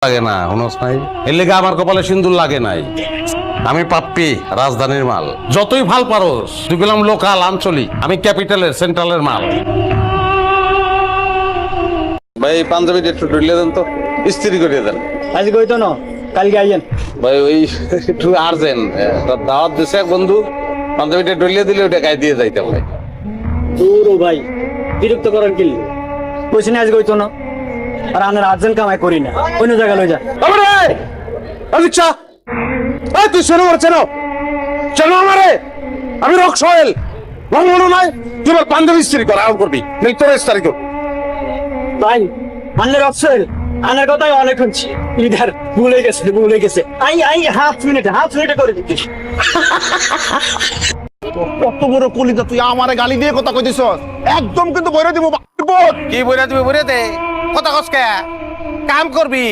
লাগে না হুনস নাই এর লেগে আমার কপালে সিন্দুর লাগে নাই। আমি পাপ্পি, রাজধানীর মাল। যতই ভাল পারোস তুই গেলাম লোকাল আঞ্চলিক, আমি ক্যাপিটালের সেন্ট্রালের মাল। ভাই পাঞ্জাবিটা একটু ঢুলিয়ে দেন তো, ইস্ত্রি করিয়ে দেন। আজ কইতো না কালকে আইয়েন। ভাই ওই একটু আর্জেন্ট দাওয়াত দিছে এক বন্ধু, পাঞ্জাবিটা ঢুলিয়ে দিলে ওটা গায়ে দিয়ে যাইতে ভাই। দূর ও ভাই বিরক্ত করেন কি কইছি না আজ কইতো না, আর আনার আর্জেন্ট কামাই করি না, অন্য জায়গা লই যা। আচ্ছা তুই শোনো চেনো চেনো আমারে, আমি রক সোহেল মনে নাই তুই আমার পাঞ্জাবি ইস্ত্রি কর আরাম করবি নেই তোর ইস্তারি কর। ভাই আনার অপশন আনার কথাই অনেক শুনছি, লিডার ভুলে গেছে আই আই হাফ মিনিটে করে দিচ্ছি। কত বড় কলিজা, তুই আমারে গালি দিয়ে কথা কইতেছ, একদম কিন্তু বইরা দিব। কি বইরা দিবি বইরা দে কথা কসকে কাম করবি,